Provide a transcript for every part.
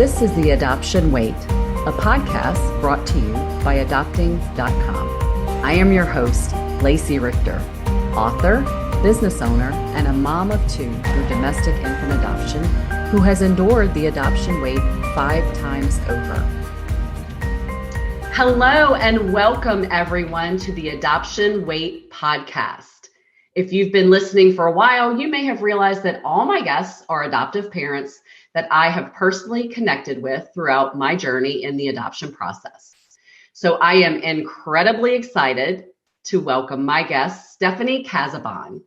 This is The Adoption Wait, a podcast brought to you by adopting.com. I am your host, Lacey Richter, author, business owner, and a mom of two through domestic infant adoption who has endured the adoption wait 5 times over. Hello and welcome everyone to the Adoption Wait podcast. If you've been listening for a while, you may have realized that all my guests are adoptive parents that I have personally connected with throughout my journey in the adoption process. So I am incredibly excited to welcome my guest, Stephanie Casaubon.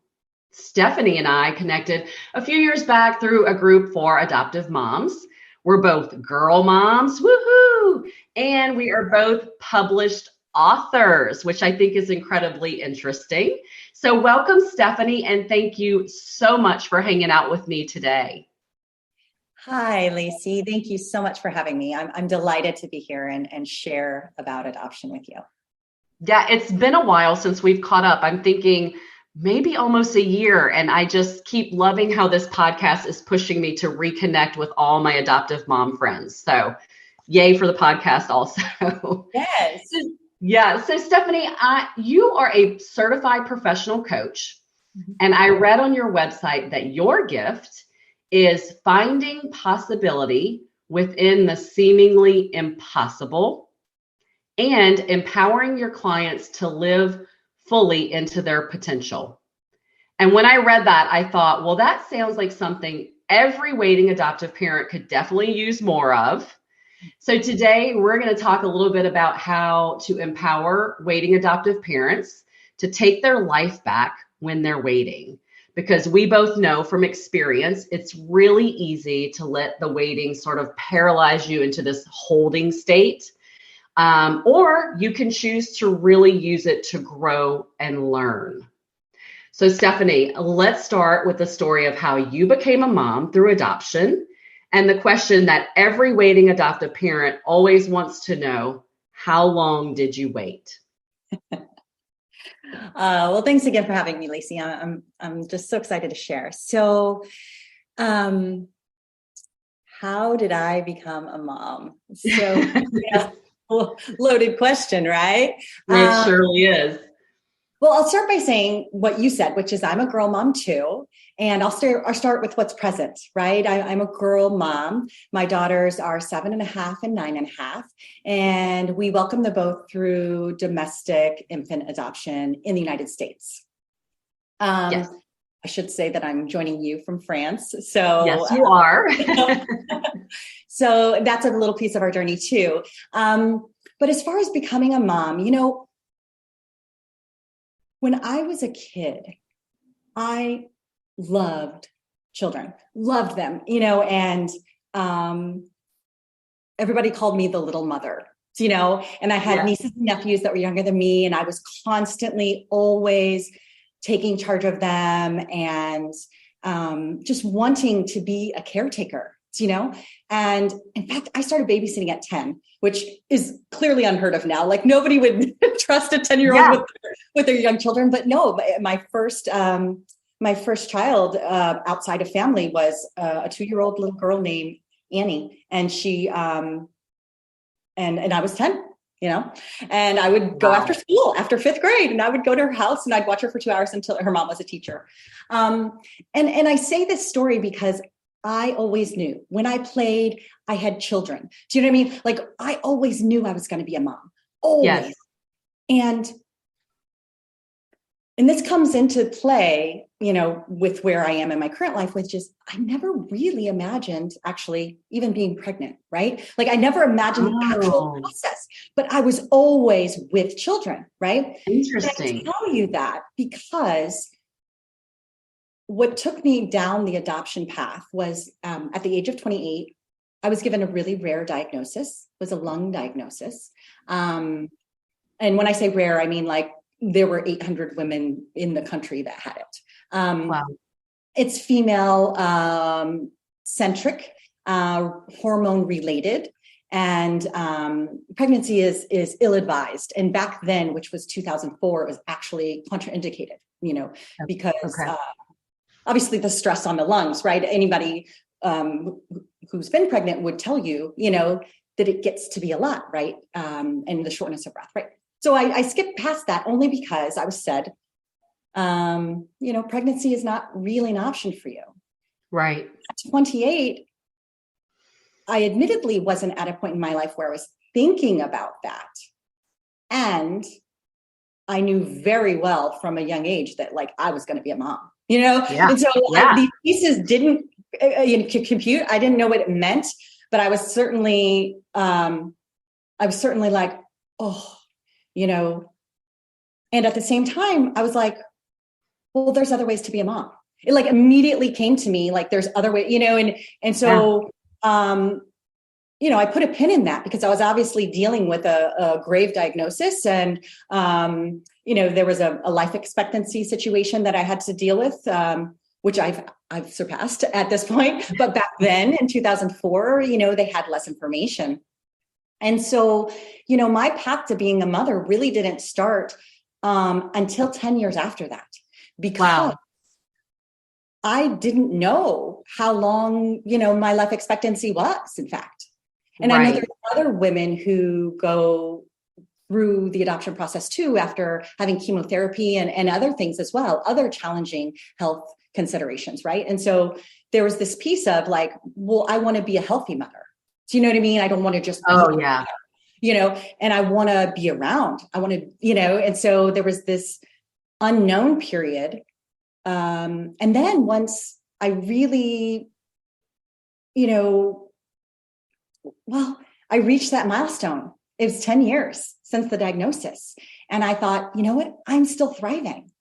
Stephanie and I connected a few years back through a group for adoptive moms. We're both girl moms, woohoo! And we are both published authors, which I think is incredibly interesting. So welcome, Stephanie, and thank you so much for hanging out with me today. Hi, Lacey. Thank you so much for having me. I'm delighted to be here and share about adoption with you. Yeah, it's been a while since we've caught up. I'm thinking maybe almost a year, and I just keep loving how this podcast is pushing me to reconnect with all my adoptive mom friends. So yay for the podcast also. Yes. Yeah. So Stephanie, you are a certified professional coach, and I read on your website that your gift is finding possibility within the seemingly impossible and empowering your clients to live fully into their potential. And when I read that, I thought, well, that sounds like something every waiting adoptive parent could definitely use more of. So today we're going to talk a little bit about how to empower waiting adoptive parents to take their life back when they're waiting. Because we both know from experience, it's really easy to let the waiting sort of paralyze you into this holding state. Or you can choose to really use it to grow and learn. So Stephanie, let's start with the story of how you became a mom through adoption. And the question that every waiting adoptive parent always wants to know, how long did you wait? Well, thanks again for having me, Lacey. I'm just so excited to share. So, how did I become a mom? So, yeah, loaded question, right? It surely is. Well, I'll start by saying what you said, which is I'm a girl mom too. And I'll start with what's present, right? I'm a girl mom. My daughters are 7.5 and 9.5. And we welcome them both through domestic infant adoption in the United States. Yes. I should say that I'm joining you from France. So yes, you are. So that's a little piece of our journey too. But as far as becoming a mom, when I was a kid, I loved children, loved them, and everybody called me the little mother, and I had nieces and nephews that were younger than me, and I was constantly always taking charge of them and just wanting to be a caretaker, and in fact, I started babysitting at 10, which is clearly unheard of now. Like nobody would trust a 10-year-old with their young children, but no, my first child outside of family was a 2-year-old little girl named Annie. And she, and I was 10, and I would go after school after 5th grade, and I would go to her house and I'd watch her for 2 hours until her mom was a teacher. And I say this story because I always knew when I played, I had children. Do you know what I mean? Like I always knew I was going to be a mom, always. Yes. And this comes into play, with where I am in my current life, which is I never really imagined actually even being pregnant, right? Like I never imagined the actual process, but I was always with children, right? Interesting. And I tell you that because what took me down the adoption path was at the age of 28, I was given a really rare diagnosis, was a lung diagnosis. And when I say rare, I mean like there were 800 women in the country that had it. Wow. It's female centric, hormone related, and pregnancy is ill-advised. And back then, which was 2004, it was actually contraindicated, because obviously the stress on the lungs, right? Anybody who's been pregnant would tell you, you know, that it gets to be a lot, right? And the shortness of breath, right? So I skipped past that only because I was said, you know, pregnancy is not really an option for you. Right. At 28, I admittedly wasn't at a point in my life where I was thinking about that. And I knew very well from a young age that like I was going to be a mom, you know? Yeah. And so Yeah. these pieces didn't compute. I didn't know what it meant, but I was certainly like, oh, you know, and at the same time, I was like, well, there's other ways to be a mom. It like immediately came to me, like there's other ways, you know, and so, you know, I put a pin in that because I was obviously dealing with a grave diagnosis, and you know, there was a life expectancy situation that I had to deal with, which I've surpassed at this point. But back then in 2004, you know, they had less information. And so, you know, my path to being a mother really didn't start until 10 years after that, because I didn't know how long, you know, my life expectancy was, in fact. And I know there's other women who go through the adoption process too, after having chemotherapy and other things as well, other challenging health considerations, right? And so there was this piece of like, well, I want to be a healthy mother. Do you know what I mean? I don't want to just be mother, you know, and I want to be around. I want to, you know, and so there was this unknown period. And then once I really, you know, well, I reached that milestone. It was 10 years since the diagnosis. And I thought, you know what? I'm still thriving.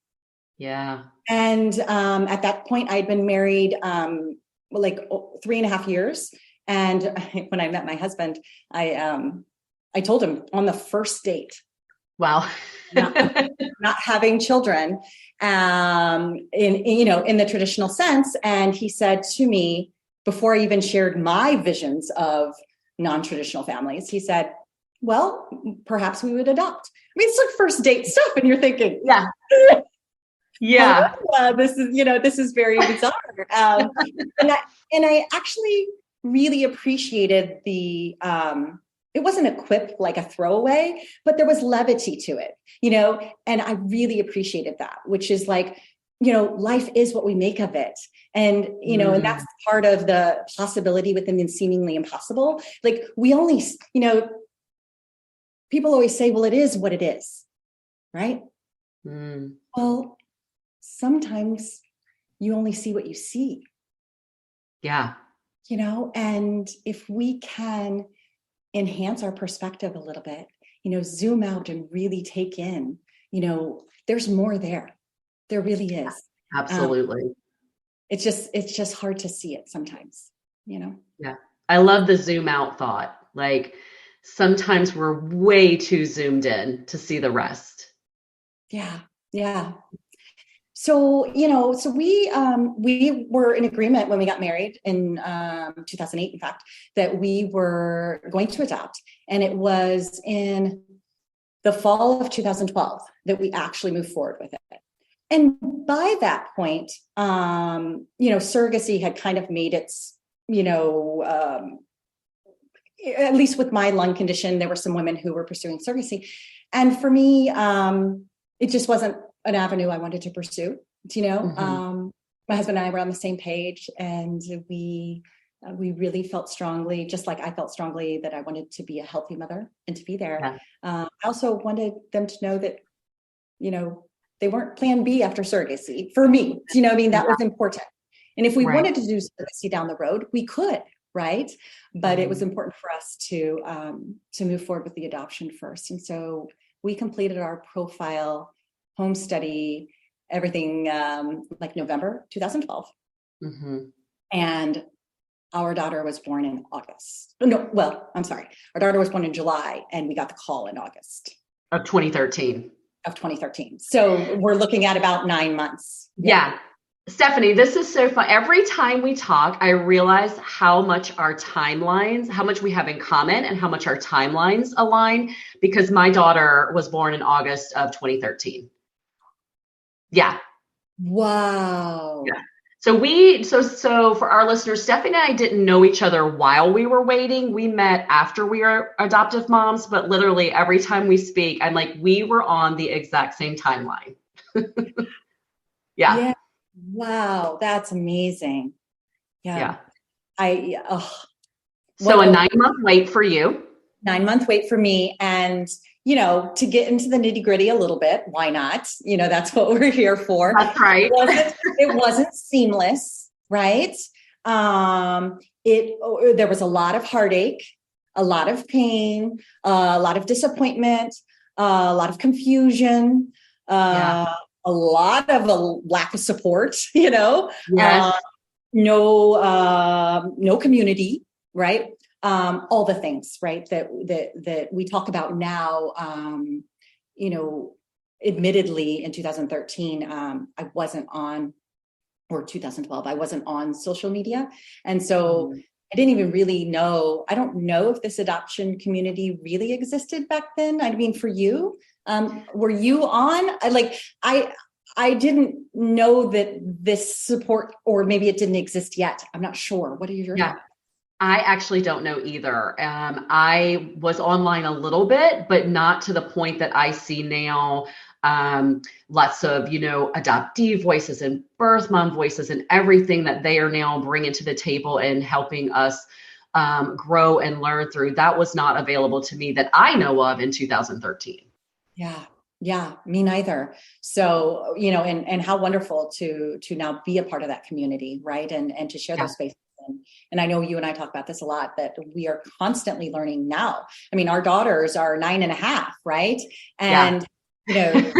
Yeah. And at that point, I'd been married like 3.5 years. And when I met my husband, I told him on the first date. Wow. not having children in the traditional sense. And he said to me, before I even shared my visions of non-traditional families, he said, well, perhaps we would adopt. I mean, it's like first date stuff. And you're thinking, this is very bizarre. And I actually really appreciated it wasn't a quip, like a throwaway, but there was levity to it, you know, and I really appreciated that, which is like, you know, life is what we make of it. And, you know, and that's part of the possibility within the seemingly impossible. Like we only, you know, people always say, well, it is what it is, right? Well, sometimes you only see what you see. Yeah. You know, and if we can enhance our perspective a little bit, you know, zoom out and really take in, you know, there's more there. There really is. Absolutely. It's just hard to see it sometimes, you know? Yeah. I love the zoom out thought. Like sometimes we're way too zoomed in to see the rest. Yeah. Yeah. So, you know, so we were in agreement when we got married in 2008, in fact, that we were going to adopt. And it was in the fall of 2012 that we actually moved forward with it. And by that point, you know, surrogacy had kind of made its, you know, at least with my lung condition, there were some women who were pursuing surrogacy. And for me, it just wasn't an avenue I wanted to pursue. You know, my husband and I were on the same page, and we really felt strongly, just like I felt strongly, that I wanted to be a healthy mother and to be there. I also wanted them to know that, you know, they weren't plan B after surrogacy for me. You know, I mean, that was important. And if we wanted to do surrogacy down the road, we could, right? But it was important for us to move forward with the adoption first. And so we completed our profile, home study, everything like November 2012. And our daughter was born in August. No, well, I'm sorry. Our daughter was born in July, and we got the call in August. Of 2013. So we're looking at about 9 months. Yeah. Stephanie, this is so fun. Every time we talk, I realize how much our timelines, how much we have in common and how much our timelines align, because my daughter was born in August of 2013. Yeah. Wow. Yeah. So for our listeners, Stephanie and I didn't know each other while we were waiting. We met after we were adoptive moms, but literally every time we speak, I'm like, we were on the exact same timeline. Yeah. Yeah. Wow. That's amazing. Yeah. Yeah. So What a a 9-month wait for you. 9-month wait for me. And, to get into the nitty gritty a little bit, why not? That's what we're here for. That's right. It wasn't seamless, right? There was a lot of heartache, a lot of pain, a lot of disappointment, a lot of confusion, Yeah. a lot of a lack of support, Yes. no community, right? All the things, right, that we talk about now. Admittedly, in 2013, I wasn't on, or 2012, I wasn't on social media, and so I didn't even really know. I don't know if this adoption community really existed back then. I mean, for you, were you on? I didn't know that this support, or maybe it didn't exist yet. I'm not sure. What are your thoughts? I actually don't know either. I was online a little bit, but not to the point that I see now. Lots of, adoptee voices and birth mom voices and everything that they are now bringing to the table and helping us grow and learn through. That was not available to me that I know of in 2013. Yeah, me neither. So, and how wonderful to now be a part of that community, right? And to share those spaces. And I know you and I talk about this a lot, that we are constantly learning now. I mean, our daughters are 9.5, right? And, I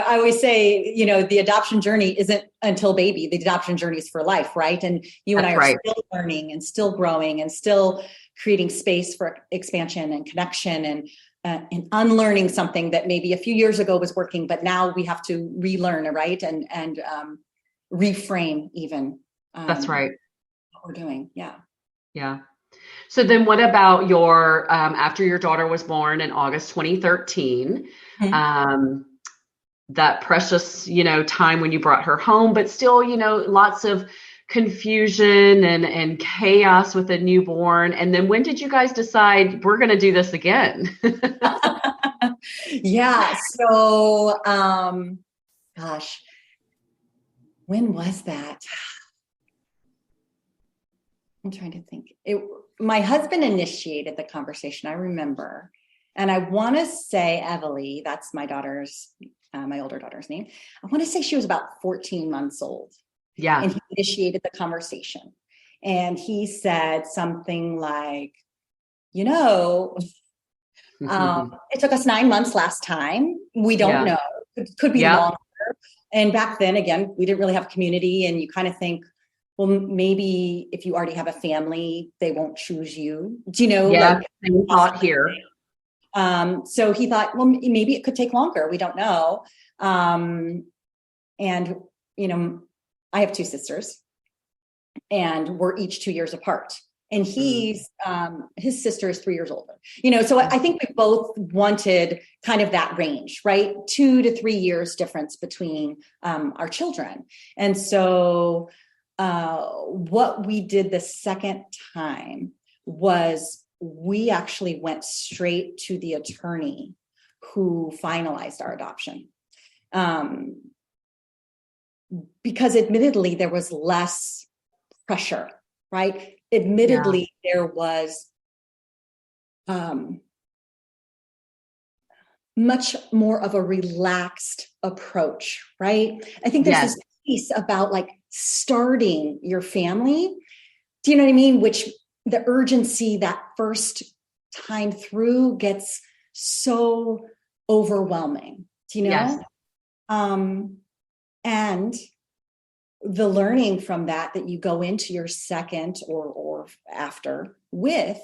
always say, the adoption journey isn't until baby. The adoption journey is for life, right? And you and I are still learning and still growing and still creating space for expansion and connection and unlearning something that maybe a few years ago was working, but now we have to relearn, right? And reframe even. That's right. What we're doing. Yeah. Yeah. So then what about your, after your daughter was born in August 2013, that precious, time when you brought her home, but still, lots of confusion and chaos with a newborn. And then when did you guys decide we're going to do this again? Yeah. So, gosh, when was that? I'm trying to think. My husband initiated the conversation, I remember. And I want to say Evelie, that's my older daughter's name. I want to say she was about 14 months old. Yeah. And he initiated the conversation. And he said something like, it took us 9 months last time. We don't know. It could be longer. And back then, again, we didn't really have a community. And you kind of think, well, maybe if you already have a family, they won't choose you. Do you know? Yeah, same thought here. So he thought, well, maybe it could take longer. We don't know. And, I have 2 sisters and we're each 2 years apart. And his sister is 3 years older, so I think we both wanted kind of that range, right? 2 to 3 years difference between our children. And so what we did the second time was we actually went straight to the attorney who finalized our adoption. Because admittedly, there was less pressure, right? Admittedly, there was much more of a relaxed approach, right? I think there's this piece about like starting your family. Do you know what I mean? Which the urgency that first time through gets so overwhelming, do you know? Yes. And the learning from that you go into your second or after with,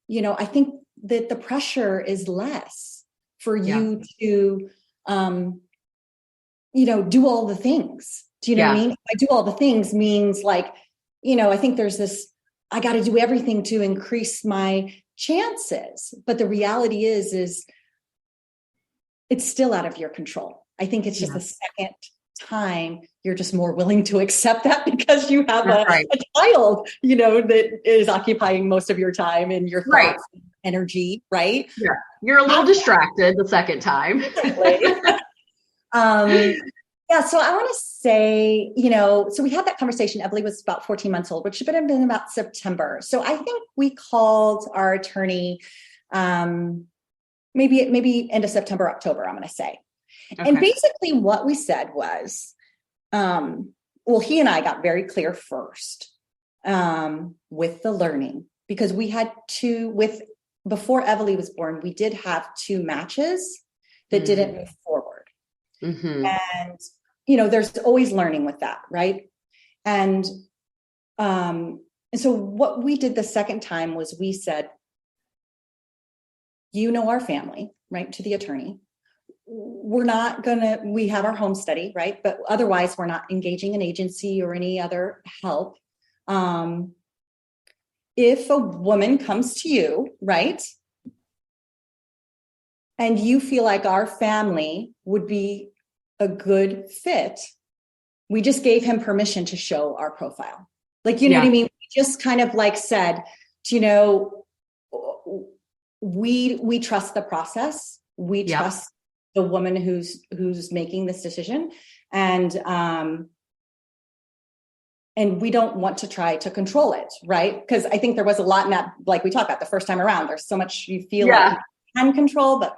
I think that the pressure is less for you to, do all the things. Do you know what I mean? I do all the things means like, I think there's this, I got to do everything to increase my chances. But the reality is it's still out of your control. I think it's just the second time, you're just more willing to accept that because you have a right. child, that is occupying most of your time and your Right. thoughts, and energy, right? Yeah. You're a little distracted the second time. Yeah. So I want to say, so we had that conversation. Emily was about 14 months old, which should have been about September. So I think we called our attorney, maybe end of September, October, I'm going to say. Okay. And basically what we said was, he and I got very clear first, with the learning, because we had before Everly was born, we did have 2 matches that didn't move forward. Mm-hmm. And, there's always learning with that. Right. And so what we did the second time was we said, our family, right, to the attorney. We have our home study, right? But otherwise we're not engaging an agency or any other help. If a woman comes to you, right, and you feel like our family would be a good fit, we just gave him permission to show our profile. Like, you know what I mean? We just kind of said, we trust the process. We trust the woman who's making this decision. And we don't want to try to control it. Right. Because I think there was a lot in that, like we talked about the first time around, there's so much you feel like you can control, but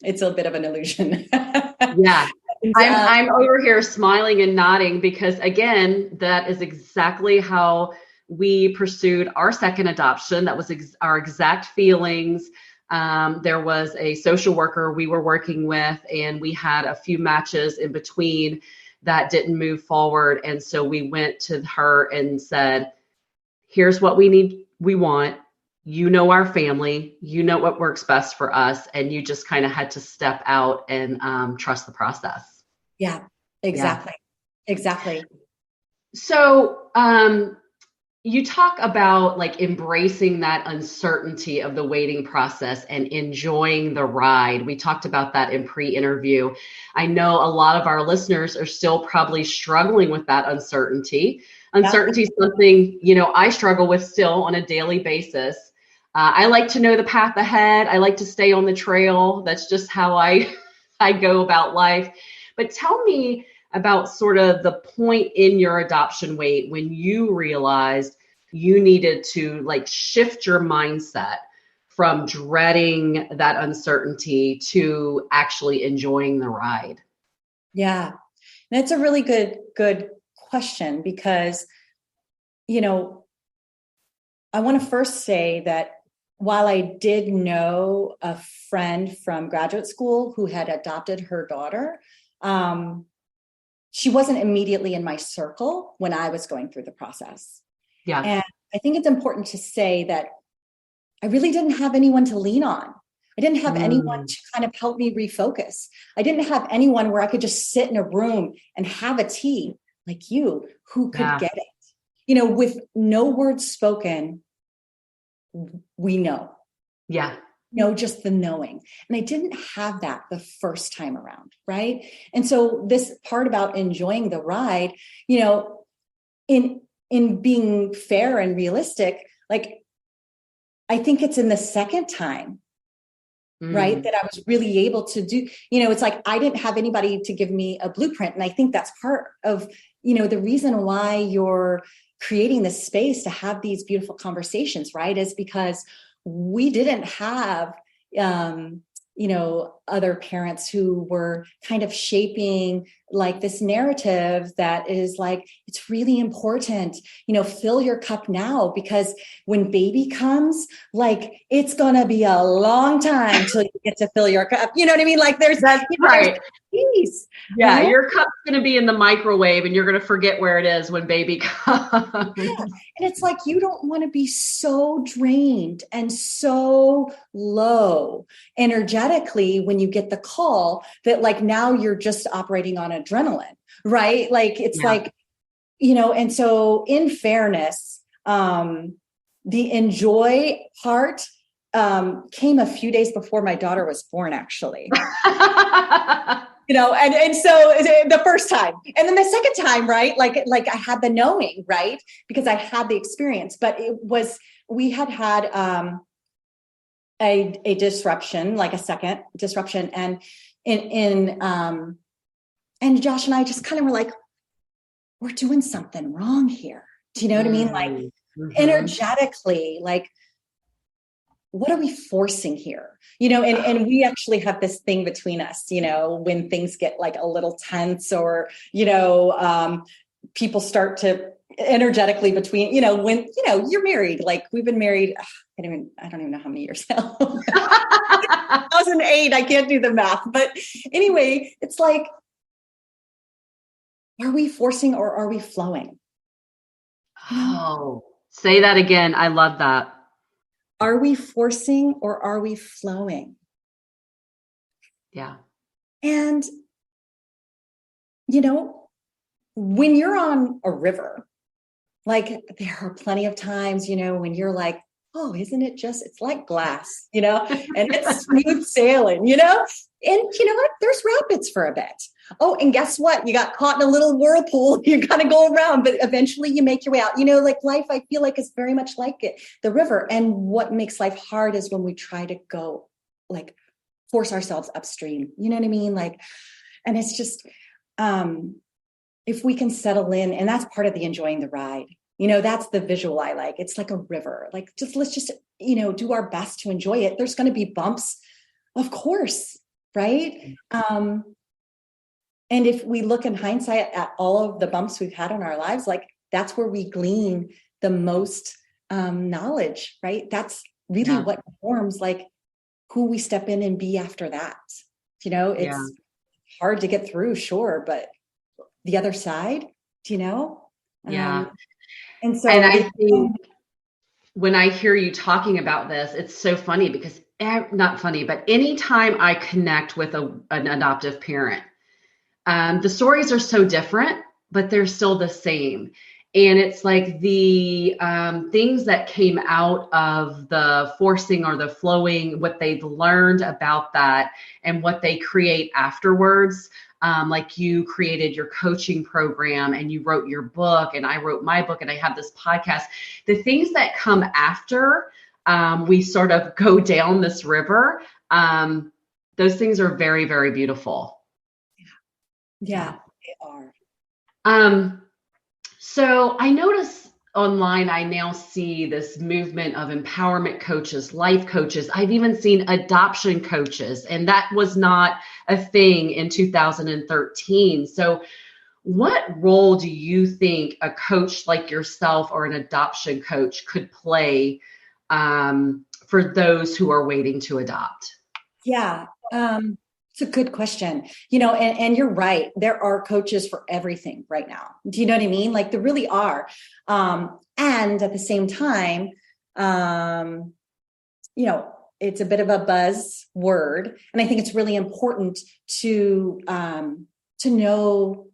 it's a bit of an illusion. Yeah. I'm over here smiling and nodding because, again, that is exactly how we pursued our second adoption. That was our exact feelings. There was a social worker we were working with, and we had a few matches in between that didn't move forward. And so we went to her and said, here's what we want. Our family, what works best for us. And you just kind of had to step out and trust the process. Yeah, exactly. Yeah. Exactly. So you talk about embracing that uncertainty of the waiting process and enjoying the ride. We talked about that in pre-interview. I know a lot of our listeners are still probably struggling with that uncertainty. Uncertainty is something, I struggle with still on a daily basis. I like to know the path ahead. I like to stay on the trail. That's just how I go about life. But tell me about sort of the point in your adoption wait when you realized you needed to shift your mindset from dreading that uncertainty to actually enjoying the ride. Yeah, that's a really good question because, I want to first say that while I did know a friend from graduate school who had adopted her daughter, she wasn't immediately in my circle when I was going through the process. Yeah. And I think it's important to say that I really didn't have anyone to lean on. I didn't have anyone to kind of help me refocus. I didn't have anyone where I could just sit in a room and have a tea like you who could get it. With no words spoken, we know. Yeah. Just the knowing. And I didn't have that the first time around. Right. And so this part about enjoying the ride, in being fair and realistic, I think it's in the second time, right, that I was really able to do, it's I didn't have anybody to give me a blueprint. And I think that's part of, the reason why you're creating this space to have these beautiful conversations, right, is because we didn't have, other parents who were kind of shaping this narrative that is it's really important, fill your cup now, because when baby comes, it's going to be a long time till you get to fill your cup. You know what I mean? That's right. Peace, yeah. Right? Your cup's going to be in the microwave and you're going to forget where it is when baby comes. Yeah. And it's you don't want to be so drained and so low energetically when you get the call that now you're just operating on adrenaline, right? And so in fairness, the enjoy part came a few days before my daughter was born, actually. and so the first time, and then the second time, right? Like I had the knowing, right? Because I had the experience, but we had a disruption, like a second disruption. And and Josh and I just kind of were like, we're doing something wrong here. Do you know what I mean? Like energetically, like, what are we forcing here? And we actually have this thing between us, when things get like a little tense or, people start to energetically between, when, you're married, like we've been married. I don't even know how many years now. 2008. I can't do the math, but anyway, it's like, are we forcing or are we flowing? Oh, say that again. I love that. Are we forcing or are we flowing? Yeah. And, when you're on a river, like there are plenty of times, when you're like, oh, isn't it just, it's like glass, and it's smooth sailing, and you know what? There's rapids for a bit. Oh, and guess what? You got caught in a little whirlpool. You got to go around, but eventually you make your way out. Like life, I feel like is very much like it, the river. And what makes life hard is when we try to go, like, force ourselves upstream. You know what I mean? Like, and it's just, if we can settle in, and that's part of the enjoying the ride. That's the visual I like. It's like a river. Like, let's just, do our best to enjoy it. There's going to be bumps, of course, right? And if we look in hindsight at all of the bumps we've had in our lives, like that's where we glean the most knowledge, right? That's really what forms like who we step in and be after that. It's hard to get through, sure, but the other side, And so, and I think when I hear you talking about this, it's so funny because not funny, but anytime I connect with an adoptive parent, the stories are so different, but they're still the same. And it's like the things that came out of the forcing or the flowing, what they've learned about that and what they create afterwards. Like you created your coaching program and you wrote your book and I wrote my book and I have this podcast. The things that come after we sort of go down this river, those things are very, very beautiful. Yeah, they are. So I notice online, I now see this movement of empowerment coaches, life coaches. I've even seen adoption coaches, and that was not a thing in 2013. So what role do you think a coach like yourself or an adoption coach could play for those who are waiting to adopt? Yeah. It's a good question, and you're right. There are coaches for everything right now. Do you know what I mean? Like there really are. And at the same time, it's a bit of a buzz word. And I think it's really important to know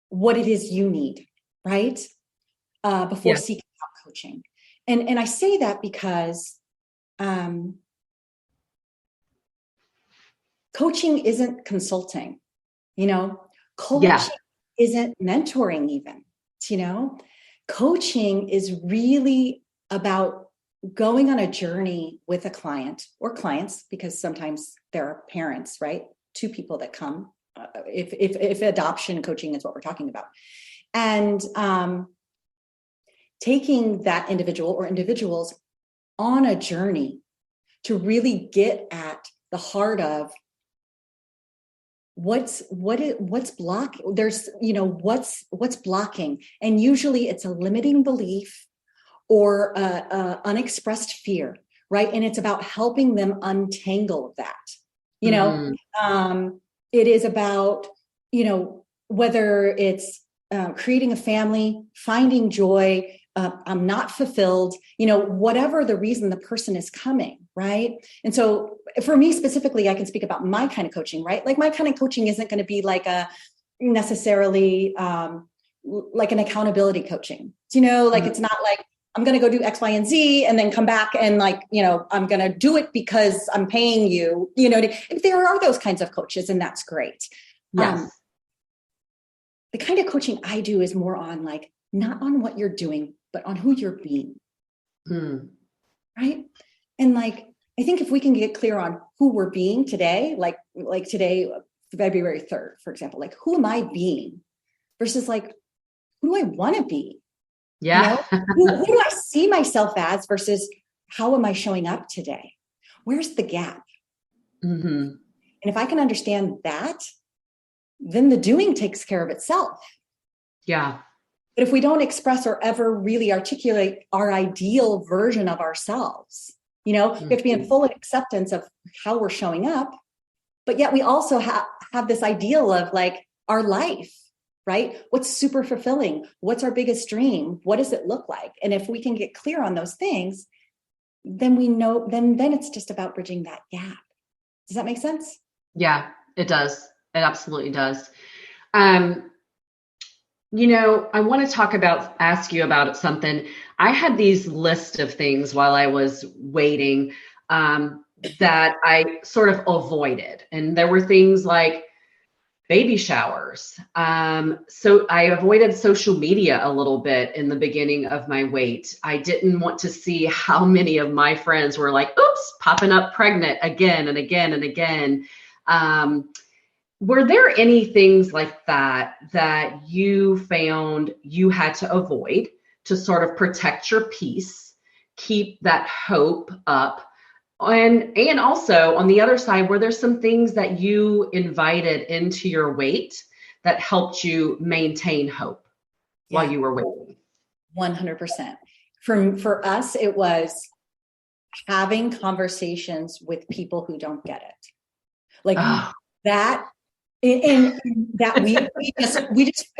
what it is you need, right? Before seeking out coaching. And I say that because, coaching isn't consulting, coaching isn't mentoring even, coaching is really about going on a journey with a client or clients, because sometimes there are parents, right? Two people that come, if adoption coaching is what we're talking about. And taking that individual or individuals on a journey to really get at the heart of what's blocking. There's, what's blocking. And usually it's a limiting belief or unexpressed fear, right? And it's about helping them untangle that, it is about, whether it's creating a family, finding joy, I'm not fulfilled, whatever the reason the person is coming, right? And so for me specifically, I can speak about my kind of coaching, right? Like my kind of coaching isn't going to be like necessarily like an accountability coaching, like it's not like I'm going to go do X, Y, and Z and then come back and like, I'm going to do it because I'm paying you, There are those kinds of coaches and that's great. Yes. The kind of coaching I do is more on like, not on what you're doing, but on who you're being. Right. And like, I think if we can get clear on who we're being today, like today, February 3rd, for example, like who am I being versus like, who do I want to be? Yeah. You know, who do I see myself as versus how am I showing up today? Where's the gap? And if I can understand that, then the doing takes care of itself. Yeah. But if we don't express or ever really articulate our ideal version of ourselves, you know, we have to be in full acceptance of how we're showing up. But yet we also have this ideal of like our life, right? What's super fulfilling? What's our biggest dream? What does it look like? And if we can get clear on those things, then we know, then it's just about bridging that gap. Does that make sense? Yeah, it does. It absolutely does. I want to ask you about something. I had these list of things while I was waiting that I sort of avoided. And there were things like baby showers. So I avoided social media a little bit in the beginning of my wait. I didn't want to see how many of my friends were like, oops, popping up pregnant again and again and again. Were there any things like that you found you had to avoid to sort of protect your peace, keep that hope up? And also on the other side, were there some things that you invited into your wait that helped you maintain hope while you were waiting? 100%. For us, it was having conversations with people who don't get it. Like that. And that we just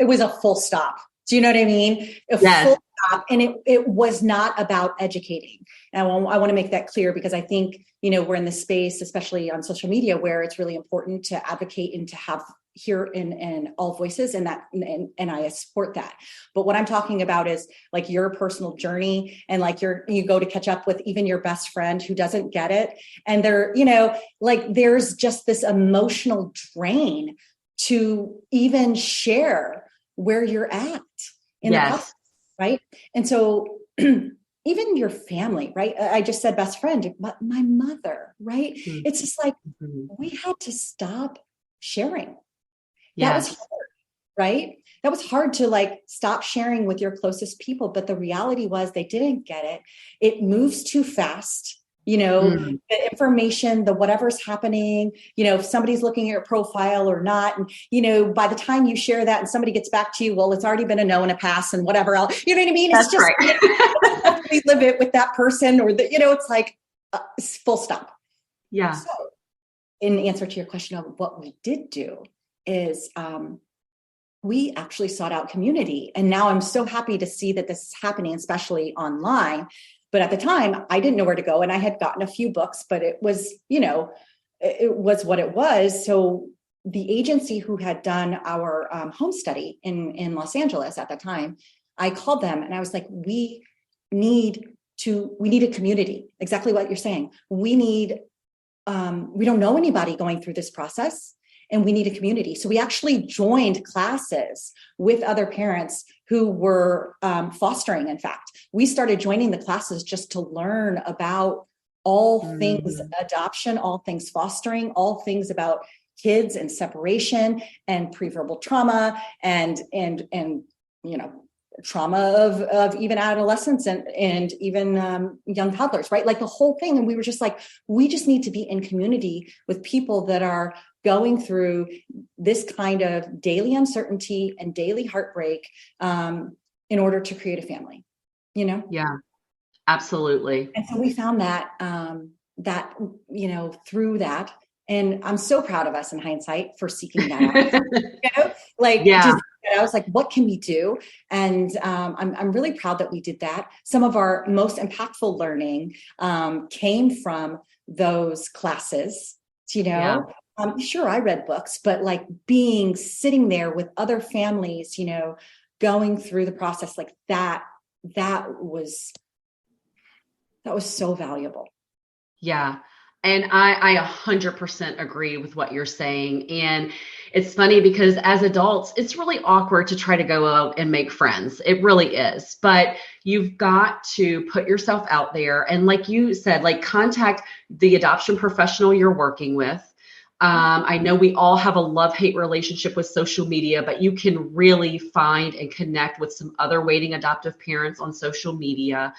it was a full stop. Do you know what I mean? Full stop. And it was not about educating. And I want to make that clear because I think, we're in this space, especially on social media, where it's really important to advocate and to have hear in all voices, and I support that. But what I'm talking about is like your personal journey, and like you go to catch up with even your best friend who doesn't get it. And they're, like there's just this emotional drain to even share where you're at in the process, right? And so even your family, right? I just said best friend, but my mother, right? It's just like we had to stop sharing. That was hard, right? That was hard to like stop sharing with your closest people. But the reality was they didn't get it. It moves too fast. The information, the whatever's happening, if somebody's looking at your profile or not. And, by the time you share that and somebody gets back to you, well, it's already been a no and a pass and whatever else. You know what I mean? That's it's just, right. we live it with that person or it's like full stop. Yeah. So in answer to your question of what we did do is we actually sought out community. And now I'm so happy to see that this is happening, especially online. But at the time, I didn't know where to go. And I had gotten a few books, but it was, it was what it was. So the agency who had done our home study in Los Angeles at the time, I called them and I was like, we need a community. Exactly what you're saying. We don't know anybody going through this process. And we need a community. So we actually joined classes with other parents who were fostering. In fact, we started joining the classes just to learn about all things adoption, all things fostering, all things about kids and separation and preverbal trauma and trauma of even adolescents and even young toddlers, right? Like the whole thing. And we were just like, we just need to be in community with people that are going through this kind of daily uncertainty and daily heartbreak in order to create a family, Yeah, absolutely. And so we found that, through that. And I'm so proud of us in hindsight for seeking that out. I was like, what can we do? And I'm really proud that we did that. Some of our most impactful learning came from those classes, Sure, I read books, but like sitting there with other families, going through the process like that was so valuable. Yeah. And I 100% agree with what you're saying. And it's funny because as adults, it's really awkward to try to go out and make friends. It really is. But you've got to put yourself out there. And like you said, like contact the adoption professional you're working with. I know we all have a love-hate relationship with social media, but you can really find and connect with some other waiting adoptive parents on social media.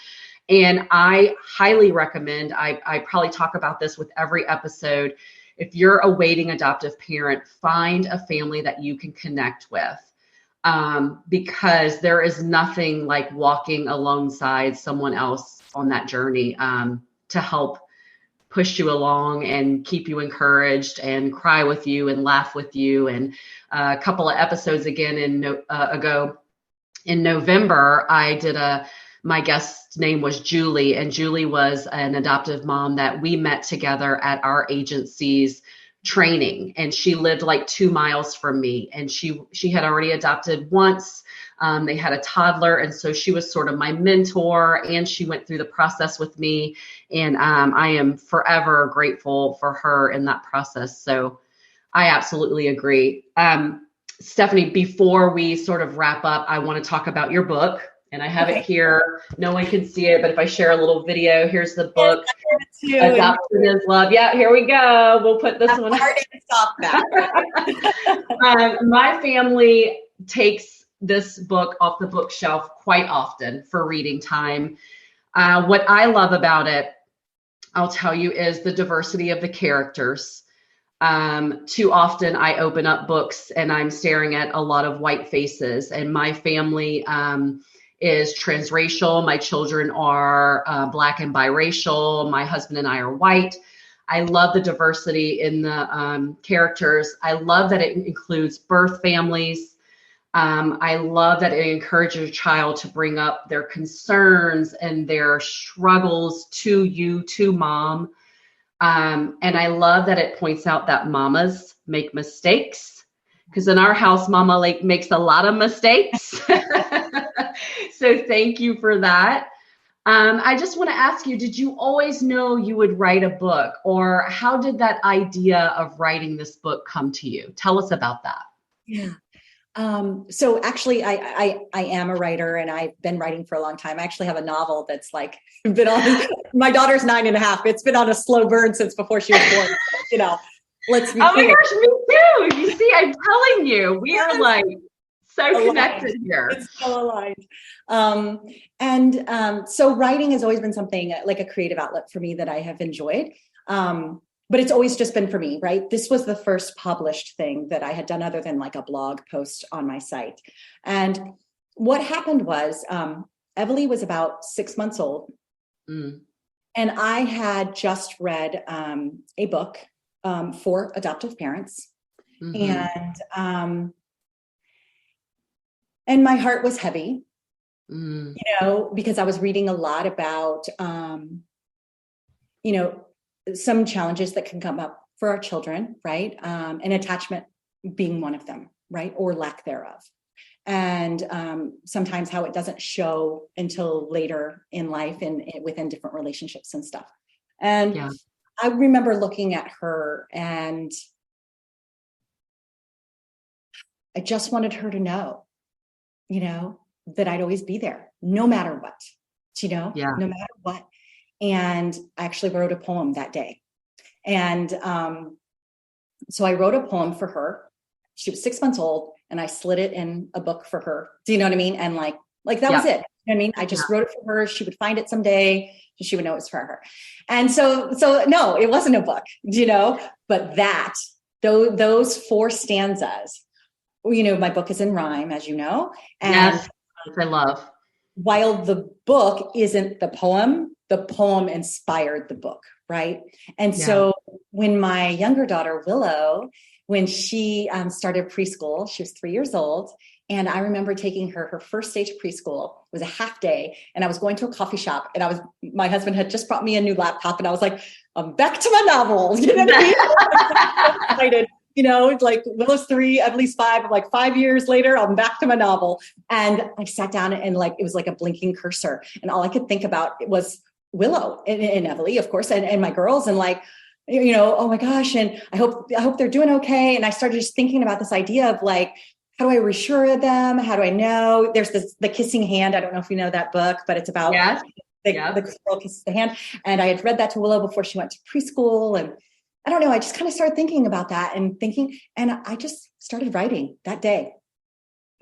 And I highly recommend, I probably talk about this with every episode. If you're a waiting adoptive parent, find a family that you can connect with, because there is nothing like walking alongside someone else on that journey, to help push you along and keep you encouraged and cry with you and laugh with you. And a couple of episodes ago in November, my guest's name was Julie, and Julie was an adoptive mom that we met together at our agency's training. And she lived like 2 miles from me, and she had already adopted once. They had a toddler, and so she was sort of my mentor, and she went through the process with me. And I am forever grateful for her in that process. So I absolutely agree. Stephanie, before we sort of wrap up, I want to talk about your book. And I have it here. No one can see it, but if I share a little video, here's the book. Yes, Adoption is Love. Yeah, here we go. We'll put this one. Hard to stop that. My family takes this book off the bookshelf quite often for reading time. What I love about it, I'll tell you, is the diversity of the characters. Too often I open up books and I'm staring at a lot of white faces, and my family is transracial. My children are Black and biracial. My husband and I are white. I love the diversity in the characters. I love that it includes birth families. I love that it encourages a child to bring up their concerns and their struggles to you, to mom. And I love that it points out that mamas make mistakes, because in our house, Mama makes a lot of mistakes. So thank you for that. I just want to ask you, did you always know you would write a book, or how did that idea of writing this book come to you? Tell us about that. Yeah. So actually I am a writer, and I've been writing for a long time. I actually have a novel that's like been on, my daughter's 9.5. It's been on a slow burn since before she was born. Let's be clear. Oh my gosh, me too. You see, I'm telling you, we are like so connected here. It's so aligned. So writing has always been something like a creative outlet for me that I have enjoyed. But it's always just been for me, right? This was the first published thing that I had done other than like a blog post on my site. And what happened was Everly was about 6 months old. And I had just read a book for adoptive parents. And my heart was heavy, because I was reading a lot about, some challenges that can come up for our children, right? And attachment being one of them, right? Or lack thereof. And sometimes how it doesn't show until later in life and within different relationships and stuff. And I remember looking at her, and I just wanted her to know, that I'd always be there, no matter what, no matter what. And I actually wrote a poem that day. And so I wrote a poem for her. She was 6 months old, and I slid it in a book for her. Do you know what I mean? And like that was it. You know what I mean? I just wrote it for her. She would find it someday. She would know it's for her. And so no, it wasn't a book, but those 4 stanzas, my book is in rhyme, as you know. And yes, I love. While the book isn't the poem inspired the book, right? And so when my younger daughter, Willow, when she started preschool, she was 3 years old. And I remember taking her first day to preschool. It was a half day. And I was going to a coffee shop, and my husband had just brought me a new laptop, and I was like, I'm back to my novel. You know what I mean? I was so excited. Like Willow's 3, Emily's 5. I'm like 5 years later, I'm back to my novel. And I sat down, and it was like a blinking cursor. And all I could think about was Willow and Emily, of course, and my girls. And oh my gosh. And I hope they're doing okay. And I started just thinking about this idea of like, how do I reassure them? How do I know? There's the kissing hand. I don't know if you know that book, but it's about the girl kisses the hand. And I had read that to Willow before she went to preschool. And I don't know, I just kind of started thinking about that and I just started writing that day.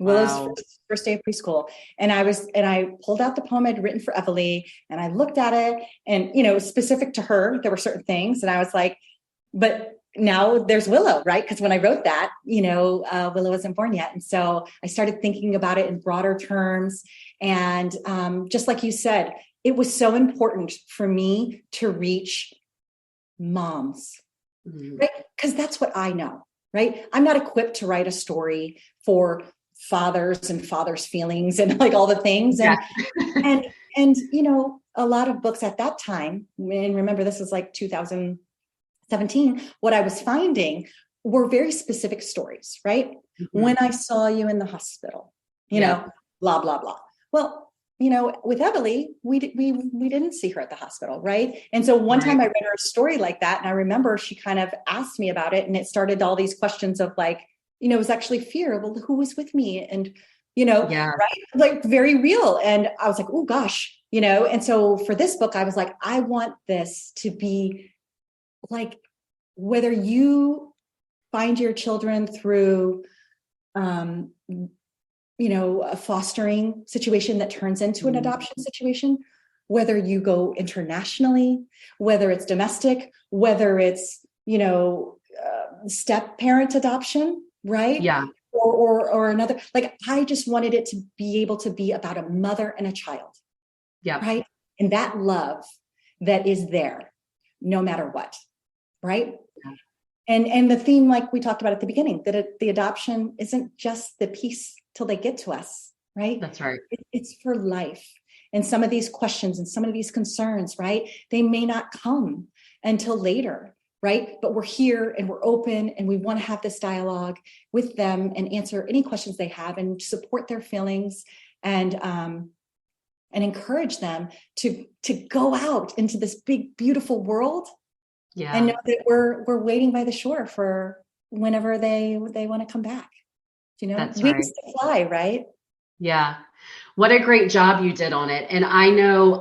Willow's first day of preschool. And I pulled out the poem I'd written for Everly and I looked at it and, specific to her, there were certain things. And I was like, but now there's Willow, right? Because when I wrote that, Willow wasn't born yet. And so I started thinking about it in broader terms. And just like you said, it was so important for me to reach moms, right? Because that's what I know, right? I'm not equipped to write a story for fathers and fathers' feelings and like all the things. And, a lot of books at that time, and remember, this was like 2017, what I was finding were very specific stories, right? Mm-hmm. When I saw you in the hospital, blah, blah, blah. Well, with Everly, we didn't see her at the hospital, right? And so one time I read her a story like that, and I remember she kind of asked me about it, and it started all these questions of like, it was actually fear. Well, who was with me? And, right? Like very real. And I was like, oh gosh, and so for this book, I was like, I want this to be like, whether you find your children through, a fostering situation that turns into an adoption situation, whether you go internationally, whether it's domestic, whether it's, step parent adoption, right? Yeah. Or another, like, I just wanted it to be able to be about a mother and a child. Yeah. Right. And that love that is there no matter what. Right. Yeah. And the theme, like we talked about at the beginning, that the adoption isn't just the piece till they get to us. Right. That's right. It's for life. And some of these questions and some of these concerns, right, they may not come until later. Right. But we're here and we're open and we want to have this dialogue with them and answer any questions they have and support their feelings and encourage them to go out into this big, beautiful world. Yeah. And know that we're waiting by the shore for whenever they want to come back. That's wings right. to fly, right? Yeah. What a great job you did on it. And I know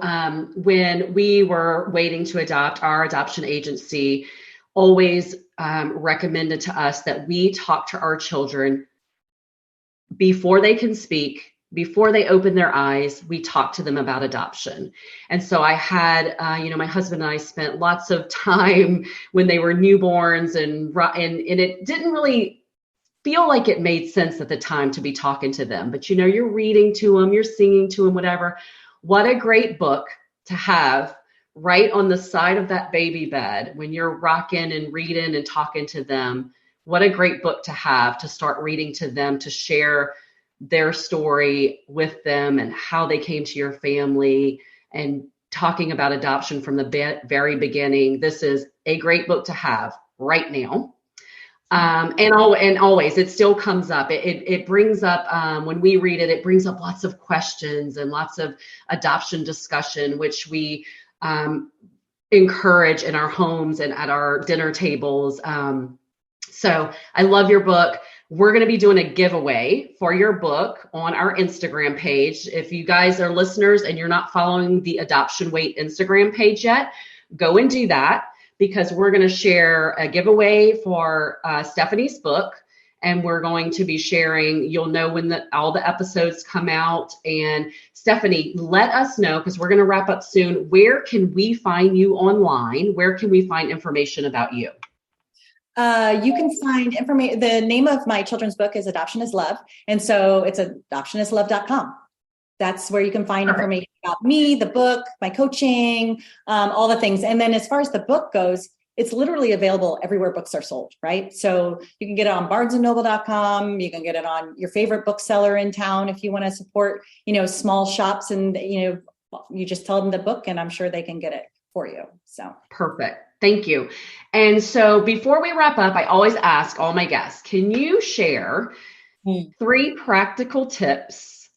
when we were waiting to adopt, our adoption agency always recommended to us that we talk to our children before they can speak, before they open their eyes. We talk to them about adoption. And so I had, my husband and I spent lots of time when they were newborns and it didn't really feel like it made sense at the time to be talking to them, but you're reading to them, you're singing to them, whatever. What a great book to have right on the side of that baby bed when you're rocking and reading and talking to them. What a great book to have to start reading to them, to share their story with them and how they came to your family and talking about adoption from the very beginning. This is a great book to have right now. And always it still comes up. It brings up, when we read it, it brings up lots of questions and lots of adoption discussion, which we encourage in our homes and at our dinner tables. So I love your book. We're going to be doing a giveaway for your book on our Instagram page. If you guys are listeners and you're not following the Adoption Wait Instagram page yet, go and do that, because we're going to share a giveaway for Stephanie's book. And we're going to be sharing, you'll know when all the episodes come out. And Stephanie, let us know, because we're going to wrap up soon. Where can we find you online? Where can we find information about you? You can find information. The name of my children's book is Adoption is Love. And so it's adoptionislove.com. That's where you can find information about me, the book, my coaching, all the things. And then as far as the book goes, it's literally available everywhere books are sold, right? So you can get it on barnesandnoble.com. You can get it on your favorite bookseller in town if you want to support, small shops, and, you just tell them the book and I'm sure they can get it for you. So perfect. Thank you. And so before we wrap up, I always ask all my guests, can you share 3 practical tips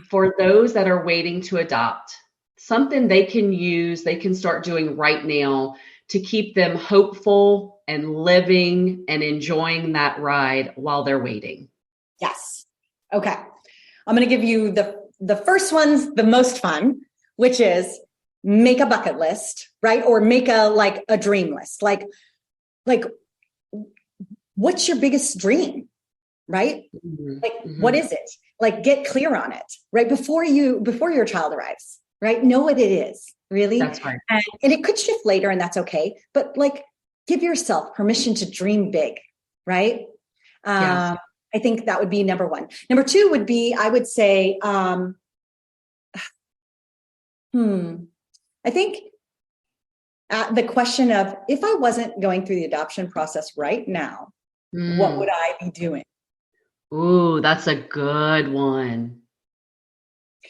for those that are waiting to adopt? Something they can use, they can start doing right now to keep them hopeful and living and enjoying that ride while they're waiting? Yes. Okay. I'm going to give you the first one's the most fun, which is make a bucket list, right? Or make a dream list. Like what's your biggest dream, right? Mm-hmm. Like, what is it? Like, get clear on it, right? Before your child arrives, right? Know what it is, really. That's right. And it could shift later, and that's okay. But like, give yourself permission to dream big, right? Yes. I think that would be number one. Number two would be, I would say, I think the question of, if I wasn't going through the adoption process right now, what would I be doing? Ooh, that's a good one.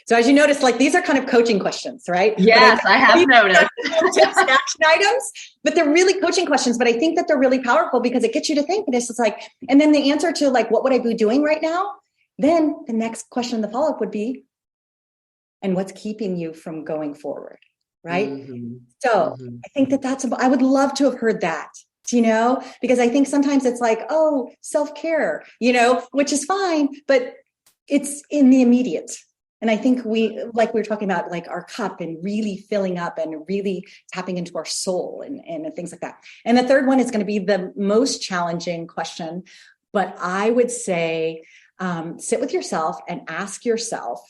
So as you notice, like, these are kind of coaching questions, right? Yes, I have noticed. Tips and action items, but they're really coaching questions. But I think that they're really powerful because it gets you to think. And it's just like, and then the answer to like, what would I be doing right now? Then the next question, the follow-up would be, and what's keeping you from going forward, right? So I think I would love to have heard that, because I think sometimes it's like, oh, self-care, which is fine, but it's in the immediate. And I think we were talking about, like, our cup and really filling up and really tapping into our soul and things like that. And the third one is going to be the most challenging question, but I would say, sit with yourself and ask yourself,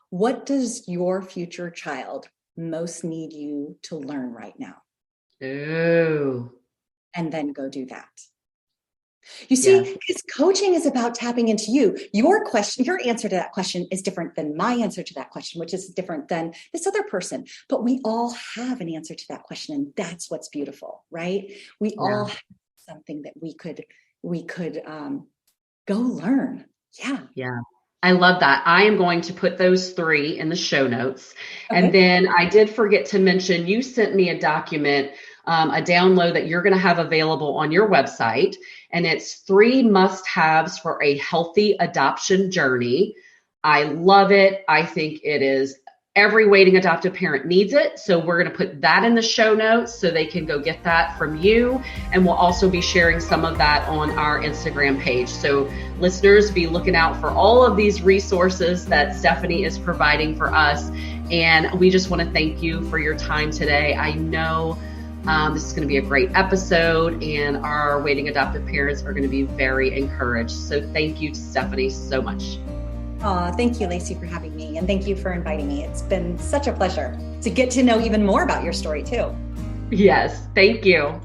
what does your future child most need you to learn right now? Ooh. And then go do that. You see, because coaching is about tapping into you. Your answer to that question is different than my answer to that question, which is different than this other person. But we all have an answer to that question. And that's what's beautiful, right? We all have something that we could go learn. Yeah. Yeah. I love that. I am going to put those 3 in the show notes. Okay. And then I did forget to mention, you sent me a document, a download that you're going to have available on your website. And it's 3 must-haves for a healthy adoption journey. I love it. I think it is, every waiting adoptive parent needs it. So we're going to put that in the show notes so they can go get that from you. And we'll also be sharing some of that on our Instagram page. So listeners, be looking out for all of these resources that Stephanie is providing for us. And we just want to thank you for your time today. I know this is going to be a great episode, and our waiting adoptive parents are going to be very encouraged. So thank you to Stephanie so much. Oh, thank you, Lacey, for having me. And thank you for inviting me. It's been such a pleasure to get to know even more about your story too. Yes, thank you.